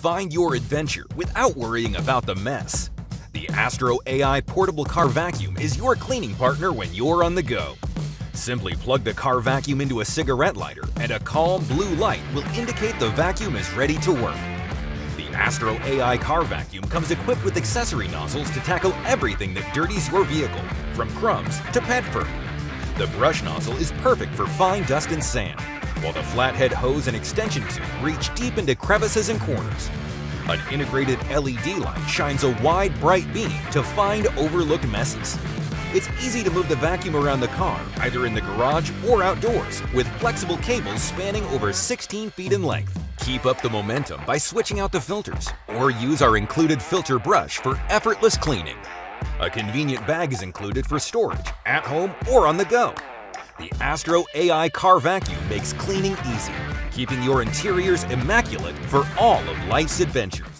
find your adventure without worrying about the mess. The AstroAI Portable Car Vacuum is your cleaning partner when you're on the go. Simply plug the car vacuum into a cigarette lighter and a calm blue light will indicate the vacuum is ready to work. The AstroAI Car Vacuum comes equipped with accessory nozzles to tackle everything that dirties your vehicle, from crumbs to pet fur. The brush nozzle is perfect for fine dust and sand, while the flathead hose and extension tube reach deep into crevices and corners. An integrated LED light shines a wide, bright beam to find overlooked messes. It's easy to move the vacuum around the car, either in the garage or outdoors, with flexible cables spanning over 16 feet in length. Keep up the momentum by switching out the filters, or use our included filter brush for effortless cleaning. A convenient bag is included for storage, at home or on the go. The AstroAI Car Vacuum makes cleaning easy, keeping your interiors immaculate for all of life's adventures.